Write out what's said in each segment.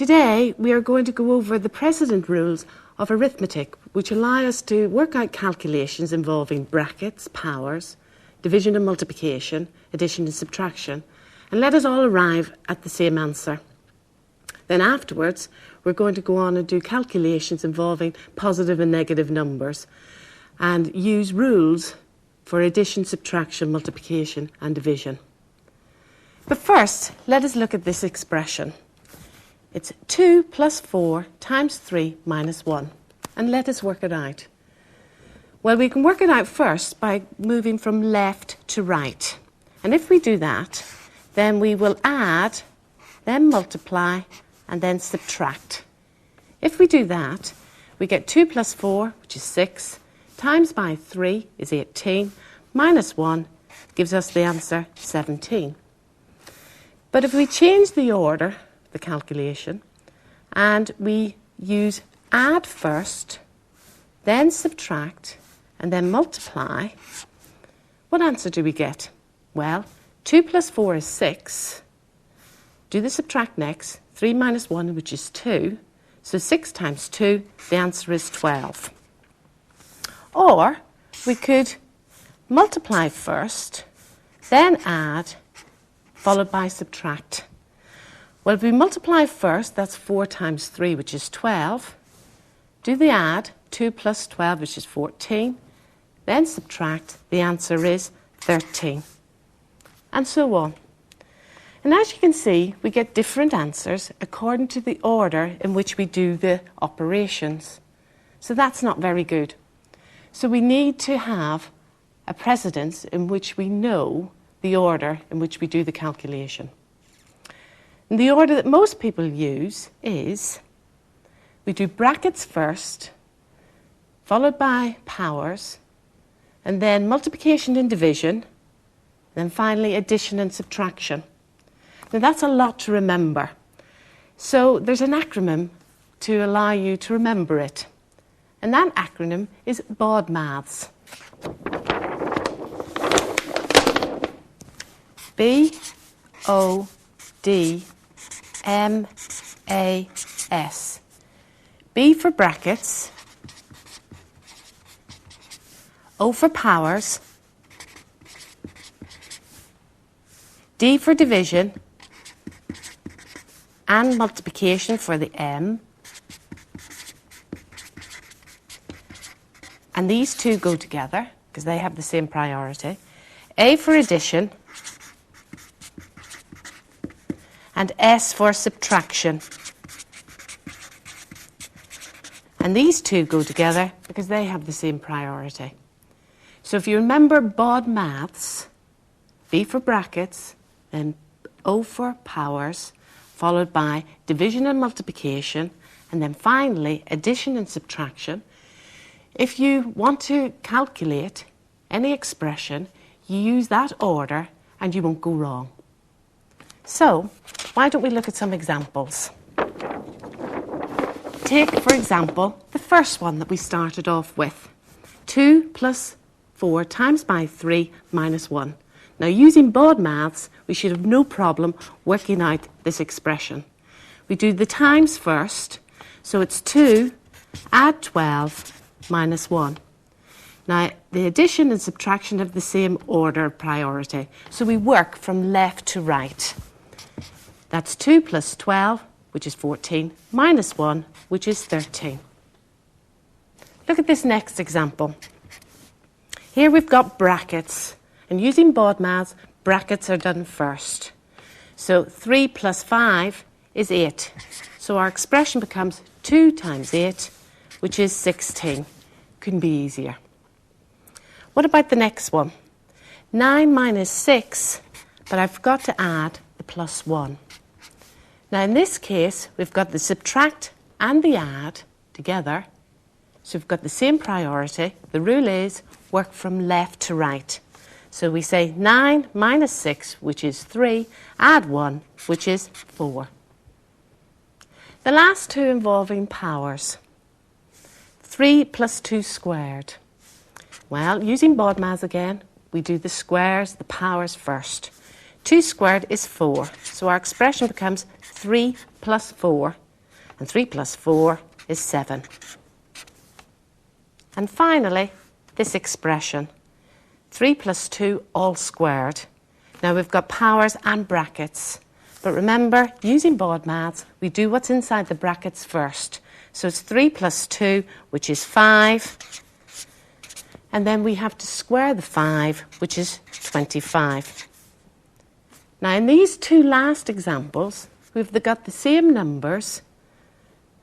Today we are going to go over the precedent rules of arithmetic, which allow us to work out calculations involving brackets, powers, division and multiplication, addition and subtraction, and let us all arrive at the same answer. Then afterwards we're going to go on and do calculations involving positive and negative numbers and use rules for addition, subtraction, multiplication and division. But first, let us look at this expression. It's 2 plus 4 times 3 minus 1. And let us work it out. Well, we can work it out first by moving from left to right. And if we do that, then we will add, then multiply, and then subtract. If we do that, we get 2 plus 4, which is 6, times by 3 is 18, minus 1 gives us the answer 17. But if we change the order, the calculation, and we use add first, then subtract, and then multiply, what answer do we get? Well, 2 plus 4 is 6. Do the subtract next. 3 minus 1, which is 2. So 6 times 2, the answer is 12. Or we could multiply first, then add, followed by subtract. Well, if we multiply first, that's 4 times 3, which is 12. Do the add, 2 plus 12, which is 14. Then subtract, the answer is 13. And so on. And as you can see, we get different answers according to the order in which we do the operations. So that's not very good. So we need to have a precedence in which we know the order in which we do the calculation. And the order that most people use is we do brackets first, followed by powers, and then multiplication and division, then finally addition and subtraction. Now that's a lot to remember. So there's an acronym to allow you to remember it. And that acronym is BODMAS. B-O-D-M-A-S. B for brackets, O for powers, D for division, and multiplication for the M. And these two go together because they have the same priority. A for addition, and S for subtraction. And these two go together because they have the same priority. So if you remember BODMAS, B for brackets, then O for powers, followed by division and multiplication, and then finally addition and subtraction. If you want to calculate any expression, you use that order and you won't go wrong. So, why don't we look at some examples? Take, for example, the first one that we started off with. 2 plus 4 times by 3 minus 1. Now, using BODMAS, we should have no problem working out this expression. We do the times first, so it's 2, add 12, minus 1. Now, the addition and subtraction have the same order of priority, so we work from left to right. That's 2 plus 12, which is 14, minus 1, which is 13. Look at this next example. Here we've got brackets, and using BODMAS, brackets are done first. So 3 plus 5 is 8. So our expression becomes 2 times 8, which is 16. Couldn't be easier. What about the next one? 9 minus 6, but I forgot to add the plus 1. Now in this case, we've got the subtract and the add together. So we've got the same priority. The rule is work from left to right. So we say 9 minus 6, which is 3, add 1, which is 4. The last two involving powers. 3 plus 2 squared. Well, using BODMAS again, we do the squares, the powers first. 2 squared is 4, so our expression becomes 3 plus 4, And 3 plus 4 is 7. And finally, this expression, 3 plus 2 all squared. Now we've got powers and brackets. But remember, using board maths, we do what's inside the brackets first. So it's 3 plus 2, which is 5. And then we have to square the 5, which is 25. Now in these two last examples, we've got the same numbers,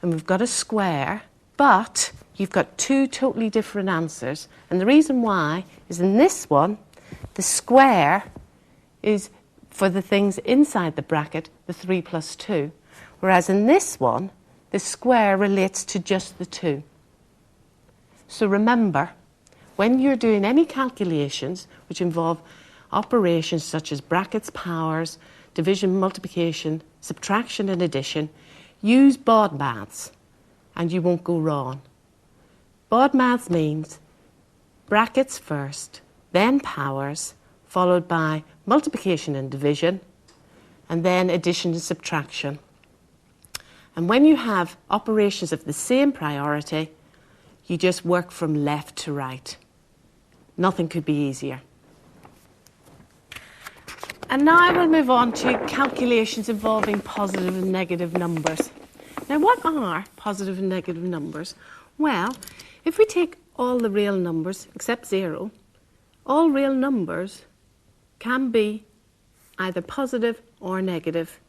and we've got a square, but you've got two totally different answers. And the reason why is in this one, the square is for the things inside the bracket, the 3 plus 2. Whereas in this one, the square relates to just the 2. So remember, when you're doing any calculations which involve operations such as brackets, powers, division, multiplication, subtraction and addition, use board maths and you won't go wrong. Board maths means brackets first, then powers, followed by multiplication and division, and then addition and subtraction. And when you have operations of the same priority, you just work from left to right. Nothing could be easier. And now I will move on to calculations involving positive and negative numbers. Now, what are positive and negative numbers? Well, if we take all the real numbers except 0, all real numbers can be either positive or negative,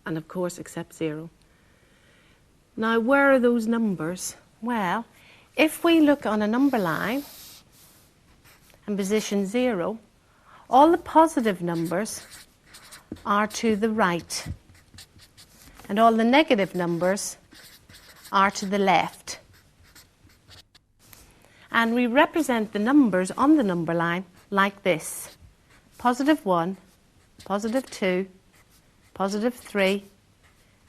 and of course except 0. Now, where are those numbers? Well, if we look on a number line and position 0, all the positive numbers are to the right, and all the negative numbers are to the left. And we represent the numbers on the number line like this: positive 1, positive 2, positive 3,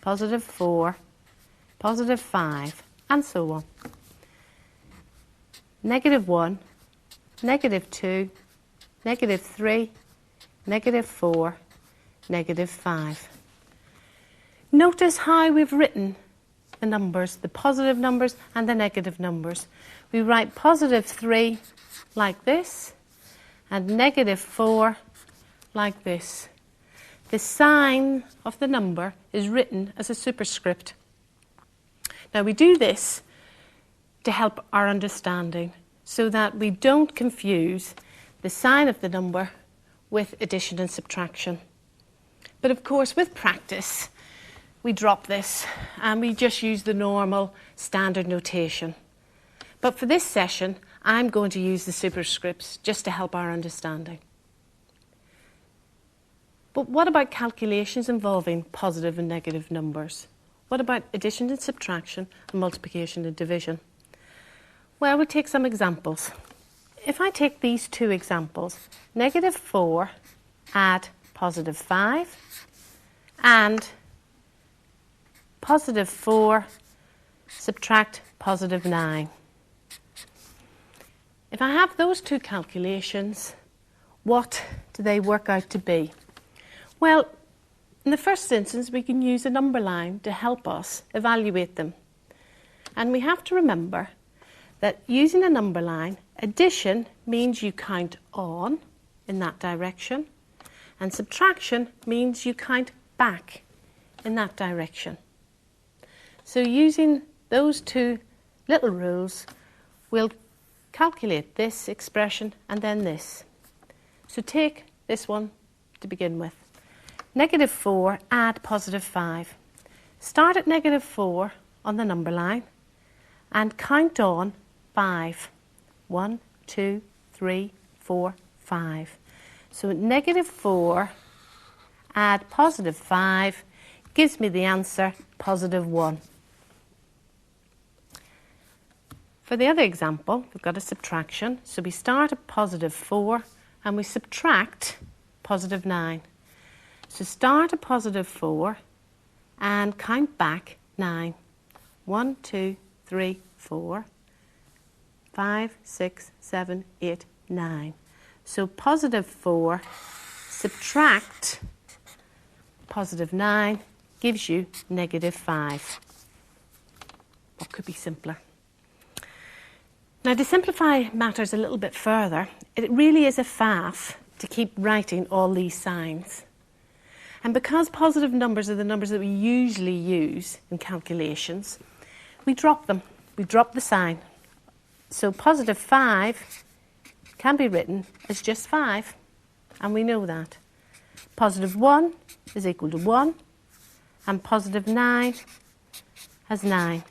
positive 4, positive 5, and so on. Negative 1, negative 2, negative 3, negative 4, negative 5. Notice how we've written the numbers, the positive numbers and the negative numbers. We write positive 3 like this and negative 4 like this. The sign of the number is written as a superscript. Now we do this to help our understanding so that we don't confuse the sign of the number with addition and subtraction. But of course, with practice, we drop this and we just use the normal standard notation. But for this session, I'm going to use the superscripts just to help our understanding. But what about calculations involving positive and negative numbers? What about addition and subtraction and multiplication and division? Well, we'll take some examples. If I take these two examples, negative 4 add positive 5 and positive 4 subtract positive 9. If I have those two calculations, what do they work out to be? Well, in the first instance, we can use a number line to help us evaluate them. And we have to remember that using a number line, addition means you count on in that direction, and subtraction means you count back in that direction. So using those two little rules, we'll calculate this expression and then this. So take this one to begin with. Negative 4 add positive 5. Start at negative 4 on the number line and count on 5. 1, 2, 3, 4, 5. So negative 4 add positive 5 gives me the answer positive 1. For the other example, we've got a subtraction. So we start at positive 4 and we subtract positive 9. So start at positive 4 and count back 9. 1, 2, 3, 4, 5, 6, 7, 8, 9. So positive 4 subtract positive 9 gives you negative 5. what could be simpler. Now, to simplify matters a little bit further, it really is a faff to keep writing all these signs. And because positive numbers are the numbers that we usually use in calculations, we drop them. We drop the sign. So positive 5 can be written as just 5, and we know that. Positive 1 is equal to 1, and positive 9 has 9.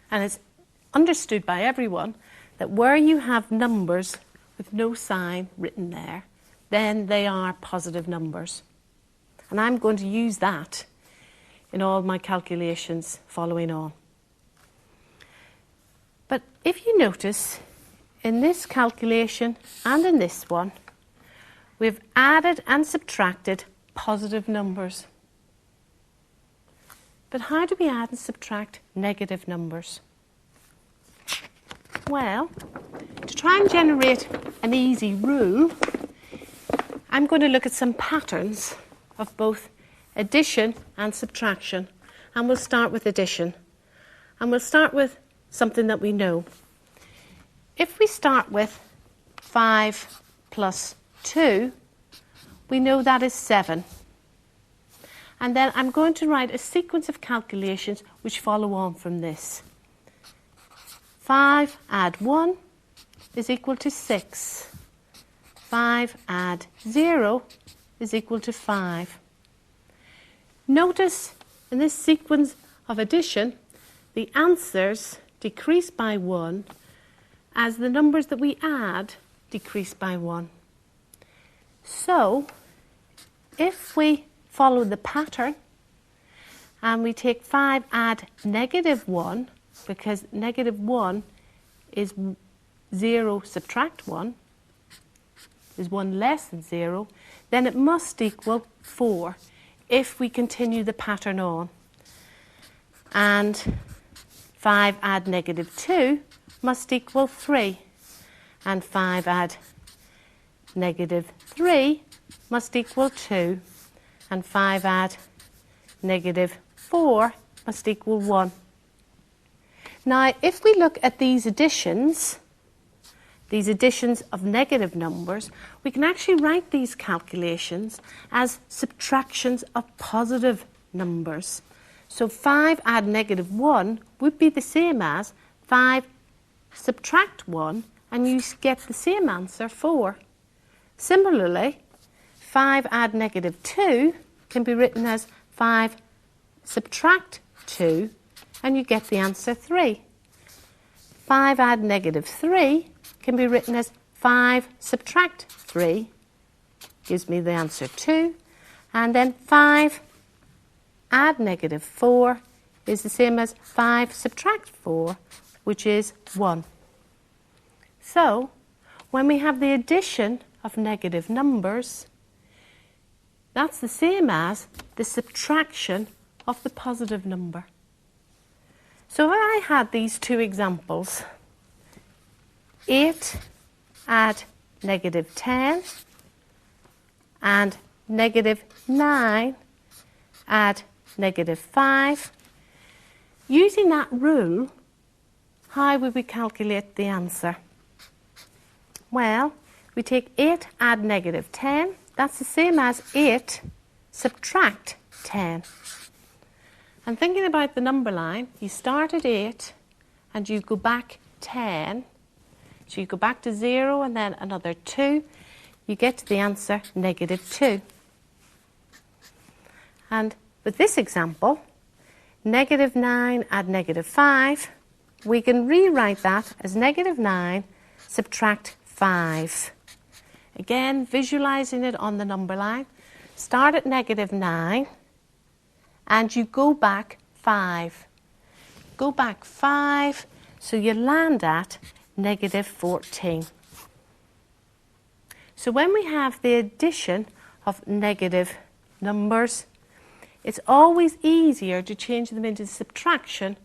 And it's understood by everyone that where you have numbers with no sign written there, then they are positive numbers. And I'm going to use that in all my calculations following on. But if you notice, in this calculation and in this one, we've added and subtracted positive numbers. But how do we add and subtract negative numbers? Well, to try and generate an easy rule, I'm going to look at some patterns of both addition and subtraction. And we'll start with addition. And we'll start with something that we know. If we start with 5 plus 2, we know that is 7. And then I'm going to write a sequence of calculations which follow on from this. 5 add 1 is equal to 6. 5 add 0 is equal to 5. Notice in this sequence of addition, the answers decrease by 1 as the numbers that we add decrease by 1. So, if we follow the pattern and we take 5 add negative 1, because negative 1 is 0 subtract 1, is 1 less than 0, then it must equal 4 if we continue the pattern on. And 5 add negative 2 must equal 3. And 5 add negative 3 must equal 2. And 5 add negative 4 must equal 1. Now, if we look at these additions of negative numbers, we can actually write these calculations as subtractions of positive numbers. So 5 add negative 1 would be the same as 5 subtract 1, and you get the same answer, 4. Similarly, 5 add negative 2 can be written as 5 subtract 2, and you get the answer 3. 5 add negative 3 can be written as 5 subtract 3, gives me the answer 2. And then 5 add negative 4 is the same as 5 subtract 4, which is 1. So, when we have the addition of negative numbers, that's the same as the subtraction of the positive number. So if I had these two examples, 8 add negative 10 and negative 9 add negative 5, using that rule, how would we calculate the answer? Well, we take 8 add negative 10, that's the same as 8 subtract 10. And thinking about the number line, you start at 8 and you go back 10. So you go back to 0 and then another 2. You get to the answer negative 2. And with this example, negative 9 add negative 5, we can rewrite that as negative 9 subtract 5. Again, visualising it on the number line. Start at negative 9 and you go back 5. Go back 5, so you land at negative 14. So when we have the addition of negative numbers, it's always easier to change them into subtraction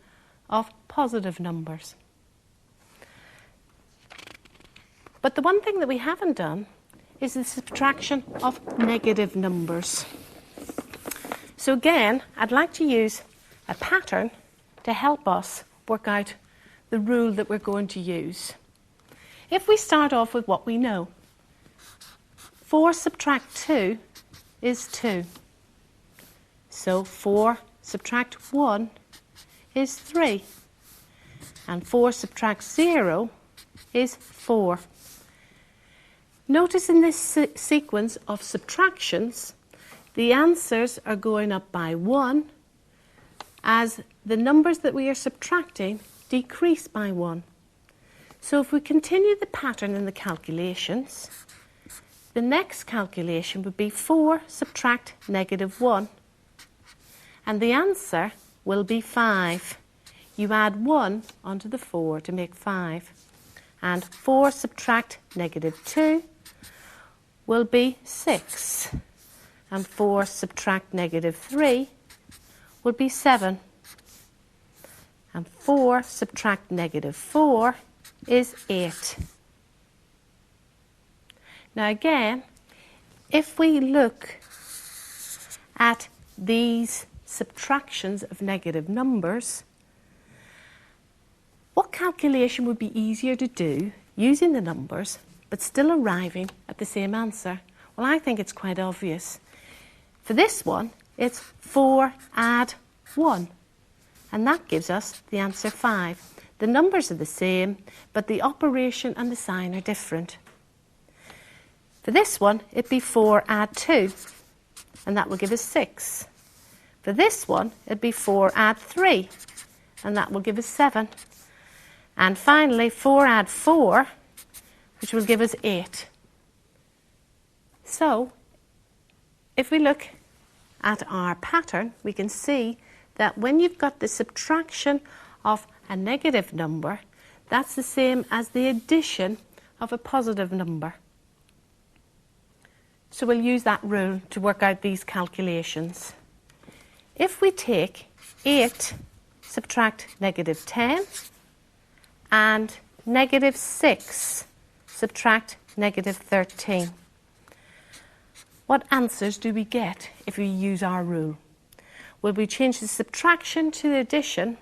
of positive numbers. But the one thing that we haven't done is the subtraction of negative numbers. So again, I'd like to use a pattern to help us work out the rule that we're going to use. If we start off with what we know, 4 subtract 2 is 2. So 4 subtract 1 is 3. And 4 subtract 0 is 4. Notice in this sequence of subtractions, the answers are going up by 1 as the numbers that we are subtracting decrease by 1. So if we continue the pattern in the calculations, the next calculation would be 4 subtract negative 1. And the answer will be 5. You add 1 onto the 4 to make 5. And 4 subtract negative 2 will be 6. And 4 subtract negative 3 will be 7. And 4 subtract negative 4 is 8. Now again, if we look at these subtractions of negative numbers, what calculation would be easier to do using the numbers but still arriving at the same answer? Well, I think it's quite obvious. For this one, it's 4 add 1, and that gives us the answer 5. The numbers are the same, but the operation and the sign are different. For this one, it'd be 4 add 2, and that will give us 6. For this one, it'd be 4 add 3, and that will give us 7. And finally, 4 add 4, which will give us 8. So, if we look at our pattern, we can see that when you've got the subtraction of a negative number, that's the same as the addition of a positive number. So we'll use that rule to work out these calculations. If we take 8 subtract negative 10 and negative 6 subtract negative 13, what answers do we get if we use our rule? Well, we change the subtraction to the addition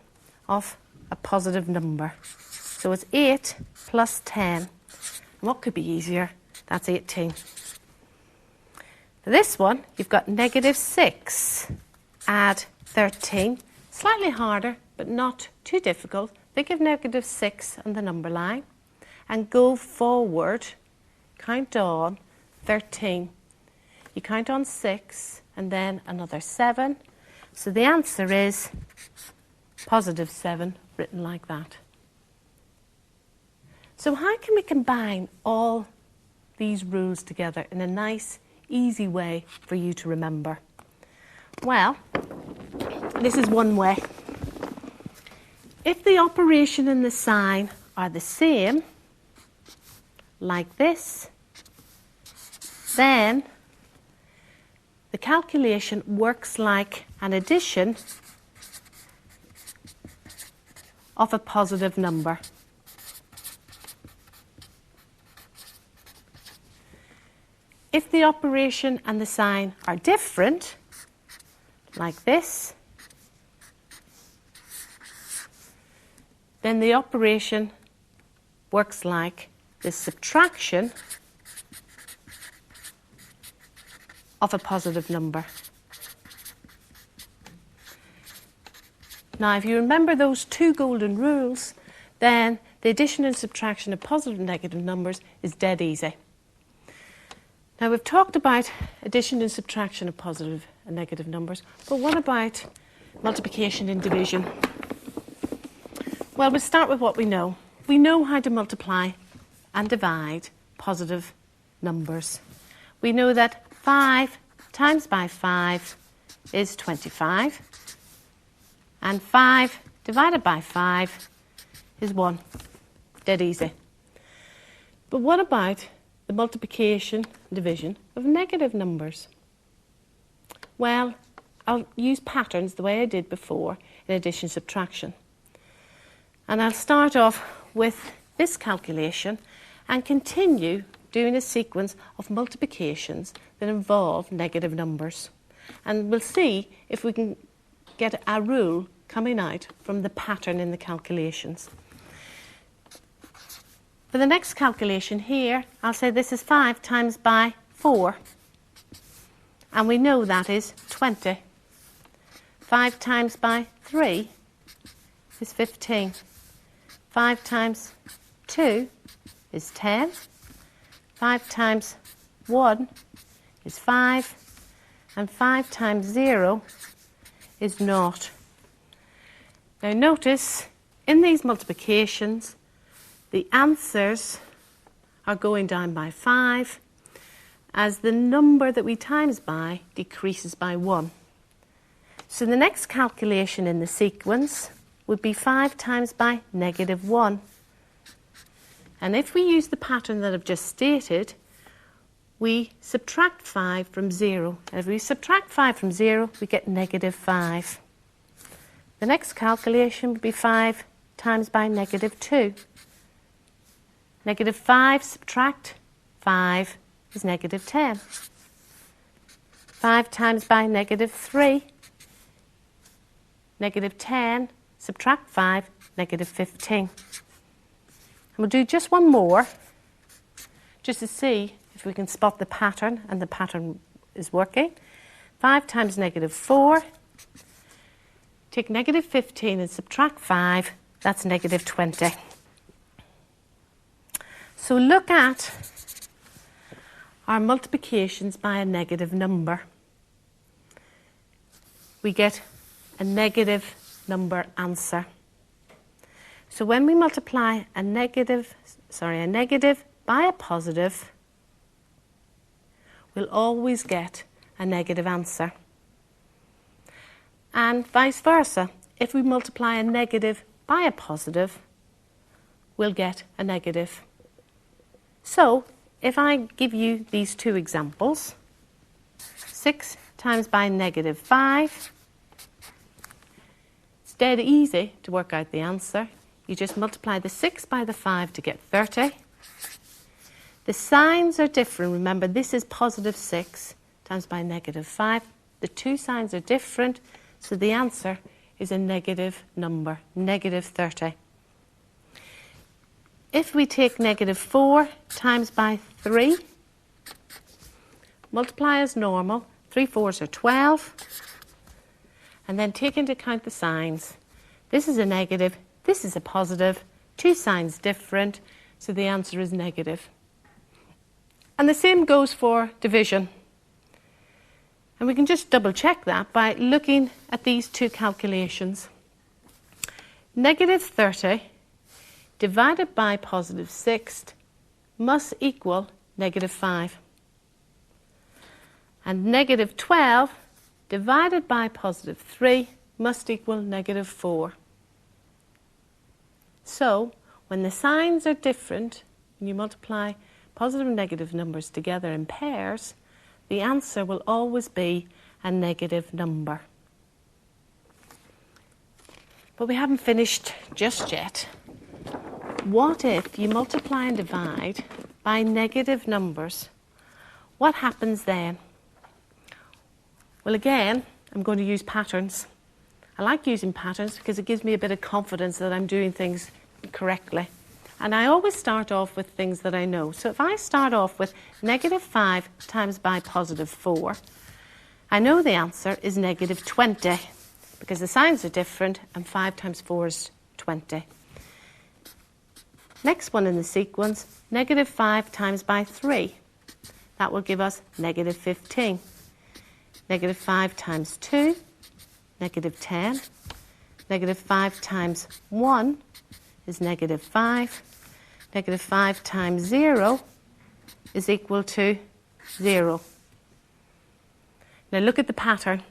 of a positive number. So it's 8 plus 10. And what could be easier? That's 18. For this one, you've got negative 6 add 13. Slightly harder, but not too difficult. Think of negative 6 on the number line and go forward. Count on 13. You count on 6 and then another 7. So the answer is positive 7, written like that. So how can we combine all these rules together in a nice, easy way for you to remember? Well, this is one way. If the operation and the sign are the same, like this, then the calculation works like an addition of a positive number. If the operation and the sign are different, like this, then the operation works like the subtraction of a positive number. Now, if you remember those 2 golden rules, then the addition and subtraction of positive and negative numbers is dead easy. Now, we've talked about addition and subtraction of positive and negative numbers, but what about multiplication and division? Well, we'll start with what we know. We know how to multiply and divide positive numbers. We know that 5 times by 5 is 25, and 5 divided by 5 is 1. Dead easy. But what about the multiplication and division of negative numbers? Well, I'll use patterns the way I did before in addition and subtraction. And I'll start off with this calculation and continue doing a sequence of multiplications that involve negative numbers. And we'll see if we can get a rule coming out from the pattern in the calculations. For the next calculation here, I'll say this is 5 times by 4. And we know that is 20. 5 times by 3 is 15. 5 times 2 is 10. 5 times 1 is 5. And 5 times 0 is 0. Now notice, in these multiplications, the answers are going down by 5 as the number that we times by decreases by 1. So the next calculation in the sequence would be 5 times by -1. And if we use the pattern that I've just stated, we subtract 5 from 0. If we subtract 5 from 0, we get -5. The next calculation would be 5 times by -2. -5 subtract 5 is -10. 5 times by -3, -10, subtract 5, -15. And we'll do just one more, just to see if we can spot the pattern, and the pattern is working. 5 times -4, take -15 and subtract 5, that's -20. So look at our multiplications by a negative number. We get a negative number answer. So when we multiply a negative by a positive, we'll always get a negative answer. And vice versa. If we multiply a negative by a positive, we'll get a negative. So, if I give you these two examples, 6 times by -5, it's dead easy to work out the answer. You just multiply the 6 by the 5 to get 30. The signs are different. Remember, this is +6 times by -5. The two signs are different, so the answer is a negative number, -30. If we take -4 times by 3, multiply as normal, 3 4s are 12, and then take into account the signs. This is a negative, this is a positive, two signs different, so the answer is negative. And the same goes for division. And we can just double check that by looking at these two calculations. -30 divided by +6 must equal -5. And -12 divided by +3 must equal -4. So, when the signs are different, when you multiply positive and negative numbers together in pairs, the answer will always be a negative number. But we haven't finished just yet. What if you multiply and divide by negative numbers? What happens then? Well, again, I'm going to use patterns. I like using patterns because it gives me a bit of confidence that I'm doing things correctly. And I always start off with things that I know. So if I start off with -5 times by +4, I know the answer is -20 because the signs are different and 5 times 4 is 20. Next one in the sequence, -5 times by 3. That will give us -15. -5 times 2, -10. -5 times 1 is -5. -5 times 0 is equal to 0. Now look at the pattern.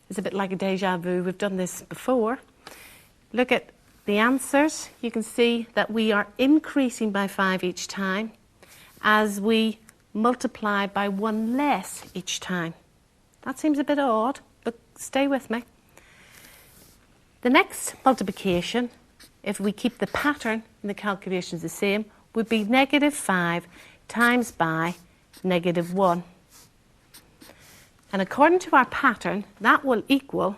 It's a bit like a déjà vu. We've done this before. Look at the answers. You can see that we are increasing by 5 each time as we multiply by 1 less each time. That seems a bit odd, but stay with me. The next multiplication, if we keep the pattern in the calculations the same, would be -5 times by -1. And according to our pattern, that will equal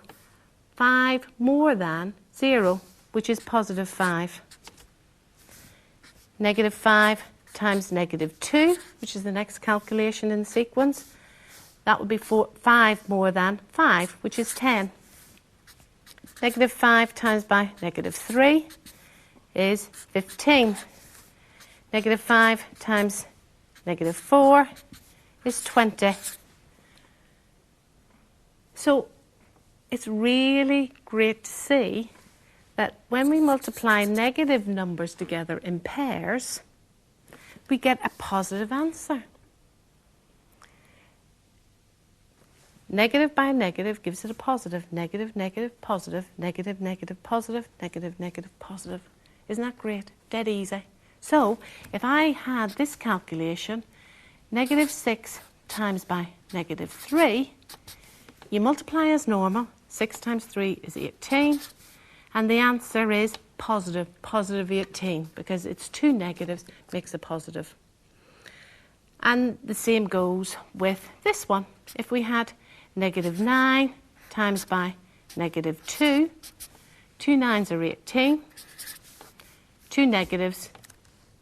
5 more than 0, which is positive 5. Negative 5 times negative 2, which is the next calculation in the sequence. That would be 5 more than 5, which is 10. Negative 5 times by negative 3 is 15. Negative 5 times negative 4 is 20. So it's really great to see that when we multiply negative numbers together in pairs, we get a positive answer. Negative by negative gives it a positive. Negative, negative, positive, negative, negative, positive, negative, negative, positive. Isn't that great? Dead easy. So, if I had this calculation, negative 6 times by negative 3, you multiply as normal. 6 times 3 is 18. And the answer is positive, positive 18, because it's two negatives makes a positive. And the same goes with this one. If we had negative 9 times by negative 2. 2 9s are 18. Two negatives,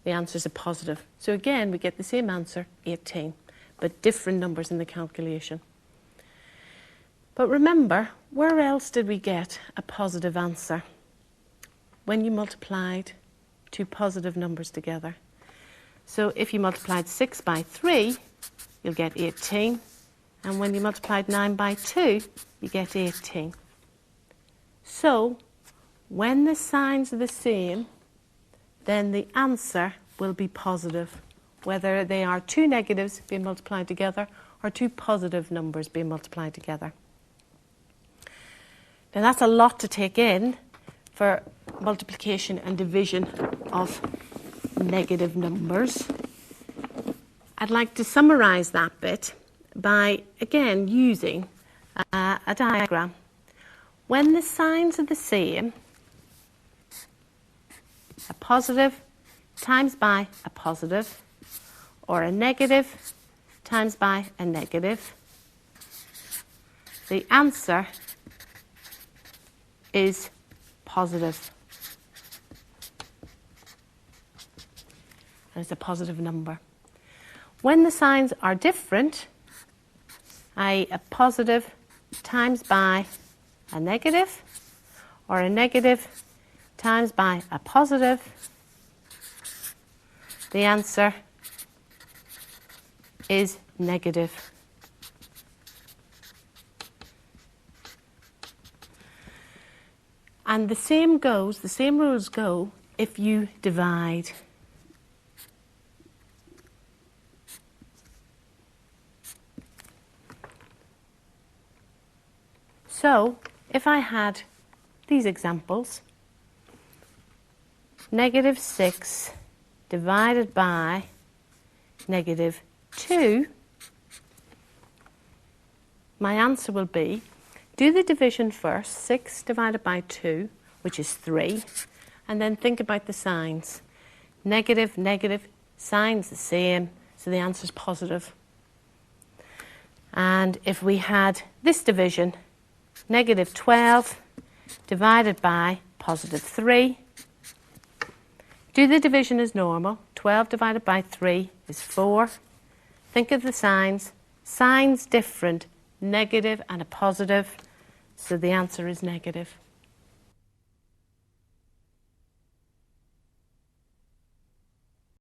the answer is a positive. So again, we get the same answer, 18, but different numbers in the calculation. But remember, where else did we get a positive answer? When you multiplied two positive numbers together. So if you multiplied 6 by 3, you'll get 18. And when you multiplied 9 by 2, you get 18. So, when the signs are the same, then the answer will be positive, whether they are two negatives being multiplied together or two positive numbers being multiplied together. Now that's a lot to take in for multiplication and division of negative numbers. I'd like to summarise that bit by, again, using a diagram. When the signs are the same, a positive times by a positive, or a negative times by a negative, the answer is positive. And it's a positive number. When the signs are different, a positive times by a negative, or a negative times by a positive, the answer is negative. And the same rules go if you divide. So, if I had these examples, negative 6 divided by negative 2, my answer will be, do the division first, 6 divided by 2, which is 3, and then think about the signs. Negative, negative, signs the same, so the answer is positive. And if we had this division, negative 12 divided by positive 3. Do the division as normal. 12 divided by 3 is 4. Think of the signs. Signs different, negative and a positive, so the answer is negative.